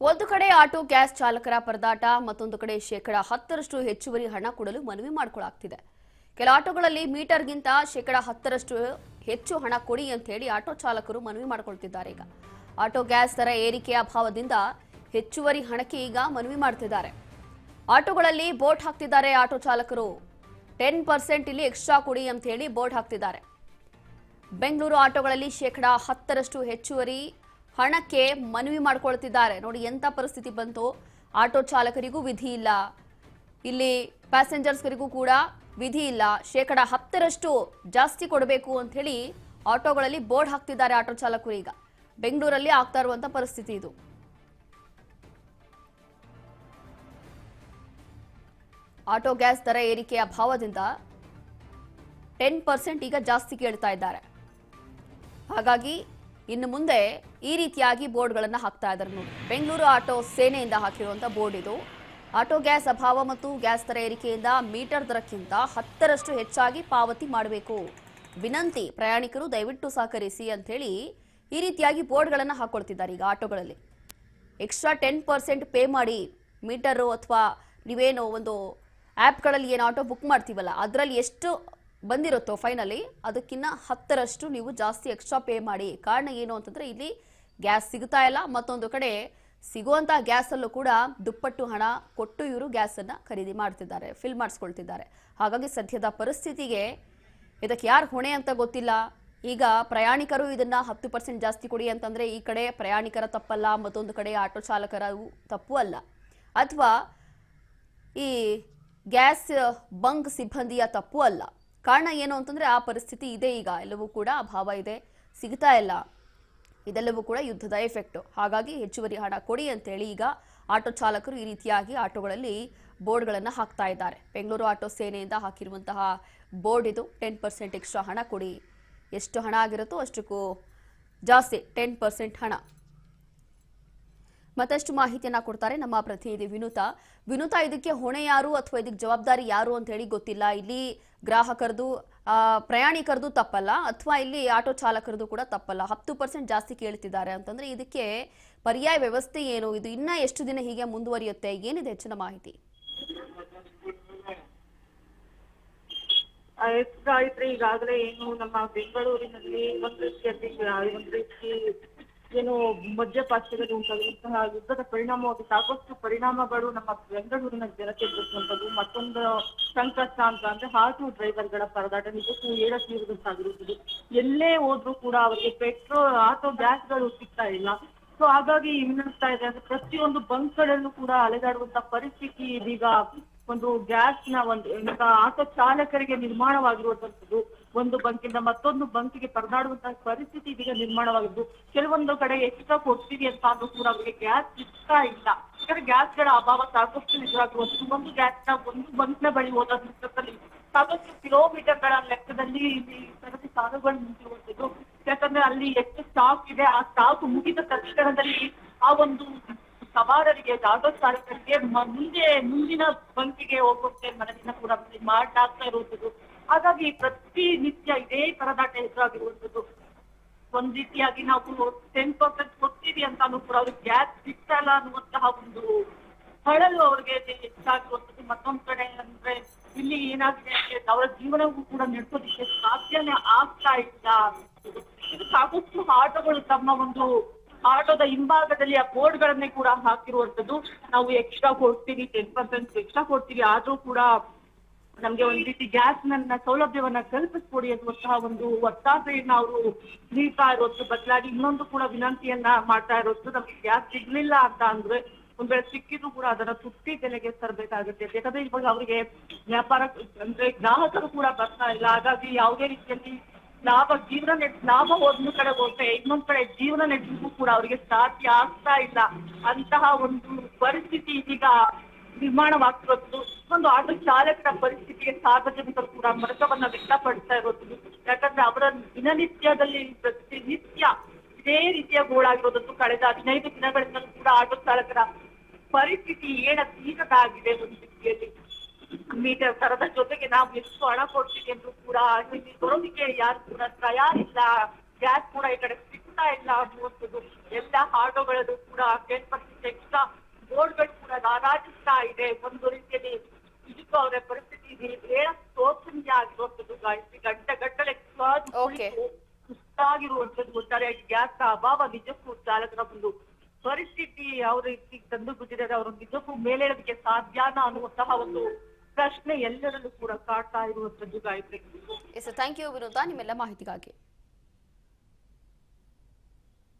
ಒಂದು ಕಡೆ auto gas ಚಾಲಕರ ಪರದಾಟ, ಮತ್ತೊಂದು ಕಡೆ ಶೇಕಡ 10ರಷ್ಟು ಹೆಚ್ಚುವರಿ ಹಣ ಕೊಡಲು ಮನವಿ ಮಾಡಿಕೊಳ್ಳಲಾಗ್ತಿದೆ. ಕೆಲ ಆಟೋಗಳಲ್ಲಿ ಮೀಟರ್ಗಿಂತ ಶೇಕಡ 10ರಷ್ಟು ಹೆಚ್ಚು ಹಣ ಕೊಡಿ ಅಂತ ಹೇಳಿ ಆಟೋ ಚಾಲಕರು ಮನವಿ ಮಾಡಿಕೊಳ್ತಿದ್ದಾರೆ. ಈಗ ಆಟೋ ಗ್ಯಾಸ್ ದರ ಏರಿಕೆಯ ಅಭಾವದಿಂದ ಹೆಚ್ಚುವರಿ ಹಣಕ್ಕೆ ಈಗ ಮನವಿ ಮಾಡ್ತಿದ್ದಾರೆ. ಆಟೋಗಳಲ್ಲಿ ಬೋರ್ಡ್ ಹಾಕ್ತಿದ್ದಾರೆ ಆಟೋ ಚಾಲಕರು. 10% ಇಲ್ಲಿ ಎಕ್ಸ್ಟ್ರಾ ಕೊಡಿ ಅಂತ ಹೇಳಿ ಬೋರ್ಡ್ ಹಾಕ್ತಿದ್ದಾರೆ. ಬೆಂಗಳೂರು ಆಟೋಗಳಲ್ಲಿ ಶೇಕಡ 10ರಷ್ಟು ಹೆಚ್ಚುವರಿ ಹಣಕ್ಕೆ ಮನವಿ ಮಾಡಿಕೊಳ್ತಿದ್ದಾರೆ. ನೋಡಿ ಎಂತ ಪರಿಸ್ಥಿತಿ ಬಂತು. ಆಟೋ ಚಾಲಕರಿಗೂ ವಿಧಿ ಇಲ್ಲ, ಇಲ್ಲಿ ಪ್ಯಾಸೆಂಜರ್ಸ್ಗಳಿಗೂ ಕೂಡ ವಿಧಿ ಇಲ್ಲ. ಶೇಕಡ 10ರಷ್ಟು ಜಾಸ್ತಿ ಕೊಡಬೇಕು ಅಂತ ಹೇಳಿ ಆಟೋಗಳಲ್ಲಿ ಬೋರ್ಡ್ ಹಾಕ್ತಿದ್ದಾರೆ ಆಟೋ ಚಾಲಕರು. ಈಗ ಬೆಂಗಳೂರಲ್ಲಿ ಆಗ್ತಾ ಇರುವಂತ ಪರಿಸ್ಥಿತಿ ಇದು. ಆಟೋ ಗ್ಯಾಸ್ ದರ ಏರಿಕೆಯ ಅಭಾವದಿಂದ 10% ಈಗ ಜಾಸ್ತಿ ಕೇಳ್ತಾ ಇದ್ದಾರೆ. ಹಾಗಾಗಿ ಇನ್ನು ಮುಂದೆ ಈ ರೀತಿಯಾಗಿ ಬೋರ್ಡ್ಗಳನ್ನು ಹಾಕ್ತಾ ಇದ್ದಾರೆ. ನೋಡಿ, ಬೆಂಗಳೂರು ಆಟೋ ಸೇನೆಯಿಂದ ಹಾಕಿರುವಂತಹ ಬೋರ್ಡ್ ಇದು. ಆಟೋ ಗ್ಯಾಸ್ ಅಭಾವ ಮತ್ತು ಗ್ಯಾಸ್ ದರ ಏರಿಕೆಯಿಂದ ಮೀಟರ್ ದರಕ್ಕಿಂತ 10ರಷ್ಟು ಹೆಚ್ಚಾಗಿ ಪಾವತಿ ಮಾಡಬೇಕು. ವಿನಂತಿ, ಪ್ರಯಾಣಿಕರು ದಯವಿಟ್ಟು ಸಹಕರಿಸಿ ಅಂತ ಹೇಳಿ ಈ ರೀತಿಯಾಗಿ ಬೋರ್ಡ್ಗಳನ್ನು ಹಾಕೊಳ್ತಿದ್ದಾರೆ. ಈಗ ಆಟೋಗಳಲ್ಲಿ ಎಕ್ಸ್ಟ್ರಾ 10% ಪೇ ಮಾಡಿ. ಮೀಟರು ಅಥವಾ ನೀವೇನೋ ಒಂದು ಆ್ಯಪ್ಗಳಲ್ಲಿ ಏನು ಆಟೋ ಬುಕ್ ಮಾಡ್ತೀವಲ್ಲ, ಅದರಲ್ಲಿ ಎಷ್ಟು ಬಂದಿರುತ್ತೋ ಫೈನಲಿ ಅದಕ್ಕಿಂತ 10ರಷ್ಟು ನೀವು ಜಾಸ್ತಿ ಎಕ್ಸ್ಟ್ರಾ ಪೇ ಮಾಡಿ. ಕಾರಣ ಏನು ಅಂತಂದ್ರೆ ಇಲ್ಲಿ ಗ್ಯಾಸ್ ಸಿಗ್ತಾ ಇಲ್ಲ, ಮತ್ತೊಂದು ಕಡೆ ಸಿಗುವಂತಹ ಗ್ಯಾಸ್ ಅಲ್ಲೂ ಕೂಡ ದುಪ್ಪಟ್ಟು ಹಣ ಕೊಟ್ಟು ಇವರು ಗ್ಯಾಸ್ ಅನ್ನ ಖರೀದಿ ಮಾಡ್ತಿದ್ದಾರೆ, ಫಿಲ್ ಮಾಡಿಸ್ಕೊಳ್ತಿದ್ದಾರೆ. ಹಾಗಾಗಿ ಸದ್ಯದ ಪರಿಸ್ಥಿತಿಗೆ ಇದಕ್ಕೆ ಯಾರು ಹೊಣೆ ಅಂತ ಗೊತ್ತಿಲ್ಲ. ಈಗ ಪ್ರಯಾಣಿಕರು ಇದನ್ನ 10% ಜಾಸ್ತಿ ಕೊಡಿ ಅಂತಂದ್ರೆ ಈ ಕಡೆ ಪ್ರಯಾಣಿಕರ ತಪ್ಪಲ್ಲ, ಮತ್ತೊಂದು ಕಡೆ ಆಟೋ ಚಾಲಕರ ತಪ್ಪು ಅಲ್ಲ, ಅಥವಾ ಈ ಗ್ಯಾಸ್ ಬಂಕ್ ಸಿಬ್ಬಂದಿಯ ತಪ್ಪು ಅಲ್ಲ. ಕಾರಣ ಏನು ಅಂತಂದ್ರೆ ಆ ಪರಿಸ್ಥಿತಿ ಇದೆ. ಈಗ ಎಲ್ಲವೂ ಕೂಡ ಅಭಾವ ಇದೆ, ಸಿಗ್ತಾ ಇಲ್ಲ. ಇದೆಲ್ಲವೂ ಕೂಡ ಯುದ್ಧದ ಎಫೆಕ್ಟ್. ಹಾಗಾಗಿ ಹೆಚ್ಚುವರಿ ಹಣ ಕೊಡಿ ಅಂತೇಳಿ ಈಗ ಆಟೋ ಚಾಲಕರು ಈ ರೀತಿಯಾಗಿ ಆಟೋಗಳಲ್ಲಿ ಬೋರ್ಡ್ಗಳನ್ನು ಹಾಕ್ತಾ ಇದ್ದಾರೆ. ಬೆಂಗಳೂರು ಆಟೋ ಸೇನೆಯಿಂದ ಹಾಕಿರುವಂತಹ ಬೋರ್ಡ್ ಇದು. 10% ಎಕ್ಸ್ಟ್ರಾ ಹಣ ಕೊಡಿ. ಎಷ್ಟು ಹಣ ಆಗಿರುತ್ತೋ ಅಷ್ಟಕ್ಕೂ ಜಾಸ್ತಿ 10% ಹಣ. ಮತ್ತಷ್ಟು ಮಾಹಿತಿಯನ್ನ ಕೊಡ್ತಾರೆ ನಮ್ಮ ಪ್ರತಿನಿಧಿ ವಿನುತಾ, ಇದಕ್ಕೆ ಹೊಣೆ ಯಾರು ಅಥವಾ ಇದಕ್ಕೆ ಜವಾಬ್ದಾರಿ ಯಾರು ಅಂತ ಹೇಳಿ ಗೊತ್ತಿಲ್ಲ. ಇಲ್ಲಿ ಗ್ರಾಹಕರದು ಪ್ರಯಾಣಿಕರದು ತಪ್ಪಲ್ಲ, ಅಥವಾ ಇಲ್ಲಿ ಆಟೋ ಚಾಲಕರದು ಕೂಡ ತಪ್ಪಲ್ಲ. 10% ಜಾಸ್ತಿ ಕೇಳ್ತಿದ್ದಾರೆ ಅಂತಂದ್ರೆ ಇದಕ್ಕೆ ಪರ್ಯಾಯ ವ್ಯವಸ್ಥೆ ಏನು? ಇದು ಇನ್ನ ಎಷ್ಟು ದಿನ ಹೀಗೆ ಮುಂದುವರಿಯುತ್ತೆ? ಏನಿದೆ ಹೆಚ್ಚಿನ ಮಾಹಿತಿ? ಈಗಾಗಲೇ ಏನು ನಮ್ಮ ಬೆಂಗಳೂರಿನಲ್ಲಿ ಒಂದು ರೀತಿ ಏನು ಮದ್ಯಪಾತ್ಯದಲ್ಲಿ ಉಂಟಾಗಿರುವಂತಹ ಯುದ್ಧದ ಪರಿಣಾಮವಾಗಿ ಸಾಕಷ್ಟು ಪರಿಣಾಮಗಳು ನಮ್ಮ ಬೆಂಗಳೂರಿನ ಜನತೆ ಬರುವಂತದ್ದು. ಮತ್ತೊಂದು ಸಂಕಷ್ಟ ಅಂತ ಅಂದ್ರೆ ಆಟೋ ಡ್ರೈವರ್ಗಳ ಪರದಾಟ ನಿಜಕ್ಕೂ ಏರತೀರುವಂತಾಗಿರುತ್ತದೆ. ಎಲ್ಲೇ ಹೋದ್ರೂ ಕೂಡ ಅವರಿಗೆ ಪೆಟ್ರೋಲ್, ಆಟೋ ಗ್ಯಾಸ್ಗಳು ಸಿಗ್ತಾ ಇಲ್ಲ. ಸೊ ಹಾಗಾಗಿ ಏನಾಗ್ತಾ ಇದೆ ಅಂದ್ರೆ ಪ್ರತಿಯೊಂದು ಬಂಕ್ಗಳಲ್ಲೂ ಕೂಡ ಅಲೆದಾಡುವಂತ ಪರಿಸ್ಥಿತಿ ಇದೀಗ ಒಂದು ಗ್ಯಾಸ್ನ ಆಟೋ ಚಾಲಕರಿಗೆ ನಿರ್ಮಾಣವಾಗಿರುವಂತದ್ದು. ಒಂದು ಬಂಕಿಂದ ಮತ್ತೊಂದು ಬಂಕಿಗೆ ಪರದಾಡುವಂತಹ ಪರಿಸ್ಥಿತಿ ಇದೀಗ ನಿರ್ಮಾಣವಾಗಿದ್ದು, ಕೆಲವೊಂದು ಕಡೆ ಎಕ್ಸ್ಟ್ರಾ ಕೊಡ್ತೀವಿ ಅಂತ ಅಂದ್ರೂ ಕೂಡ ಅವರಿಗೆ ಗ್ಯಾಸ್ ಸಿಗ್ತಾ ಇಲ್ಲ. ಯಾಕಂದ್ರೆ ಗ್ಯಾಸ್ಗಳ ಅಭಾವ ಸಾಕಷ್ಟು ಎದುರಾಗಿರುವಂತದ್ದು. ಒಂದು ಬಂಕ್ನ ಬಳಿ ಹೋದ ಸಂದರ್ಭದಲ್ಲಿ ಸಾಕಷ್ಟು ಕಿಲೋಮೀಟರ್ಗಳ ಲೆಕ್ಕದಲ್ಲಿ ಇಲ್ಲಿ ಸರದಿ ಸಾಲುಗಳು ನಿಂತಿರುವಂತದ್ದು. ಯಾಕಂದ್ರೆ ಅಲ್ಲಿ ಎಷ್ಟು ಸ್ಟಾಕ್ ಇದೆ, ಆ ಸ್ಟಾಕ್ ಮುಗಿದ ತಕ್ಷಣದಲ್ಲಿ ಆ ಒಂದು ಸವಾರರಿಗೆ, ಆಟೋ ಚಾಲಕರಿಗೆ ಮುಂದಿನ ಬಂಕಿಗೆ ಹೋಗುವಂತೆ ಮನಸ್ಸಿನ ಕೂಡ ಮಾಡ್ಲಾಗ್ತಾ ಇರುವಂತದ್ದು. ಹಾಗಾಗಿ ಪ್ರತಿನಿತ್ಯ ಇದೇ ಪರದಾಟ ಎದುರಾಗಿರುವಂತದ್ದು. ಒಂದ್ ರೀತಿಯಾಗಿ ನಾವು 10% ಕೊಡ್ತೀವಿ ಅಂತಾನು ಕೂಡ ಅವ್ರಿಗೆ ಗ್ಯಾಸ್ ಸಿಗ್ತಾ ಇಲ್ಲ ಅನ್ನುವಂತಹ ಒಂದು ಹಳಲು ಅವ್ರಿಗೆ ಹೆಚ್ಚಾಗಿರುವಂತದ್ದು. ಮತ್ತೊಂದ್ ಕಡೆ ಅಂದ್ರೆ ಇಲ್ಲಿ ಏನಾಗಿದೆ ಅಂದ್ರೆ ಅವರ ಜೀವನವೂ ಕೂಡ ನಡೆಸೋದಿಕ್ಕೆ ಸಾಧ್ಯನೇ ಆಗ್ತಾ ಇಲ್ಲ. ಇದು ಸಾಕಷ್ಟು ಆಟೋಗಳು ತಮ್ಮ ಒಂದು ಆಟೋದ ಹಿಂಭಾಗದಲ್ಲಿ ಆ ಬೋರ್ಡ್ ಗಳನ್ನೇ ಕೂಡ ಹಾಕಿರುವಂತದ್ದು. ನಾವು ಎಕ್ಸ್ಟ್ರಾ ಕೊಡ್ತೀವಿ, 10% ಎಕ್ಸ್ಟ್ರಾ ಕೊಡ್ತೀವಿ, ಆದ್ರೂ ಕೂಡ ನಮ್ಗೆ ಒಂದ್ ರೀತಿ ಗ್ಯಾಸ್ ನನ್ನ ಸೌಲಭ್ಯವನ್ನ ಕಲ್ಪಿಸ್ಕೊಡಿ ಅನ್ನುವಂತಹ ಒಂದು ಒತ್ತಾಸೆಯನ್ನ ಅವರು ನೀಡ್ತಾ ಇರೋದು ಬದಲಾಗಿ ಇನ್ನೊಂದು ಕೂಡ ವಿನಂತಿಯನ್ನ ಮಾಡ್ತಾ ಇರೋದು. ನಮ್ಗೆ ಗ್ಯಾಸ್ ಸಿಗ್ಲಿಲ್ಲ ಅಂತ ಅಂದ್ರೆ ಒಂದ್ ವೇಳೆ ಸಿಕ್ಕಿದ್ರು ಕೂಡ ಅದನ್ನ ತುಟ್ಟಿ ಬೆಲೆಗೆ ತರಬೇಕಾಗುತ್ತೆ. ಯಾಕಂದ್ರೆ ಇವಾಗ ಅವರಿಗೆ ವ್ಯಾಪಾರ ಅಂದ್ರೆ ಗ್ರಾಹಕರು ಕೂಡ ಬರ್ತಾ ಇಲ್ಲ. ಹಾಗಾಗಿ ಯಾವುದೇ ರೀತಿಯಲ್ಲಿ ಲಾಭ ಒಂದು ಕಡೆ ಹೋಗುತ್ತೆ, ಇನ್ನೊಂದ್ ಕಡೆ ಜೀವನ ನಡೆಸಲಿಕ್ಕೂ ಕೂಡ ಅವರಿಗೆ ಸಾಧ್ಯ ಆಗ್ತಾ ಇಲ್ಲ. ಅಂತಹ ಒಂದು ಪರಿಸ್ಥಿತಿ ಇದೀಗ ನಿರ್ಮಾಣವಾಗ್ತಿರೋದು. ಒಂದು ಆಟೋ ಚಾಲಕರ ಪರಿಸ್ಥಿತಿಗೆ ಸಾರ್ವಜನಿಕರು ಕೂಡ ಮರಕವನ್ನ ವ್ಯಕ್ತಪಡಿಸ್ತಾ ಇರೋದು. ಯಾಕಂದ್ರೆ ಅವರ ದಿನನಿತ್ಯದಲ್ಲಿ ಪ್ರತಿನಿತ್ಯ ಇದೇ ರೀತಿಯ ಗೋಳಾಗಿರೋದು. ಕಳೆದ 15 ದಿನಗಳಿಂದಲೂ ಕೂಡ ಆಟೋ ಚಾಲಕರ ಪರಿಸ್ಥಿತಿ ತೀರದಾಗಿದೆ. ಒಂದು ರೀತಿಯಲ್ಲಿ ಮೀಟರ್ ತರದ ಜೊತೆಗೆ ನಾವು ಎಷ್ಟು ಹಣ ಕೊಡ್ತೀವಿ ಅಂದ್ರೂ ಕೂಡ ಬರೋದಿಕ್ಕೆ ಯಾರು ಕೂಡ ತಯಾರಿಲ್ಲ. ಗ್ಯಾಸ್ ಕೂಡ ಈ ಕಡೆ ಕಾಣಿಸ್ತಾ ಇಲ್ಲ ಅನ್ನುವಂಥದ್ದು. ಎಲ್ಲ ಆಟೋಗಳಲ್ಲೂ ಕೂಡ ಕೇಳ್ಪಟ್ಟಿದ್ದ ಎಕ್ಸ್ಟ್ರಾ ಬೋರ್ಡ್ಗಳು ಕೂಡ ರಾರಾಜಿಸ್ತಾ ಇದೆ. ಒಂದು ರೀತಿಯಲ್ಲಿ ನಿಜಕ್ಕೂ ಅವರ ಪರಿಸ್ಥಿತಿ ಹೇಳಕ್ ಶೋಚನೀಯ ಆಗಿರುವಂಥದ್ದು ಗಾಯತ್ರಿ. ಗಂಟೆಗಟ್ಟಲೆ Okay. ಸುಸ್ತಾಗಿರುವಂಥದ್ದು, ಒಟ್ಟಾರೆಯಾಗಿ ಗ್ಯಾಸ್ ಅಭಾವ ನಿಜಕ್ಕೂ ಚಾಲಕರ ಒಂದು ಪರಿಸ್ಥಿತಿ ಯಾವ ರೀತಿ ತಂದು ಬಿಟ್ಟಿದ್ದಾರೆ. ಅವರು ನಿಜಕ್ಕೂ ಮೇಲೇಳೋದಕ್ಕೆ ಸಾಧ್ಯನಾ ಅನ್ನುವಂತಹ ಒಂದು ಪ್ರಶ್ನೆ ಎಲ್ಲರಲ್ಲೂ ಕೂಡ ಕಾಡ್ತಾ ಇರುವಂಥದ್ದು ಗಾಯತ್ರಿ. ಎಸ್, ಥ್ಯಾಂಕ್ ಯು ವಿನೋದ ನಿಮ್ಮೆಲ್ಲ ಮಾಹಿತಿಗಾಗಿ.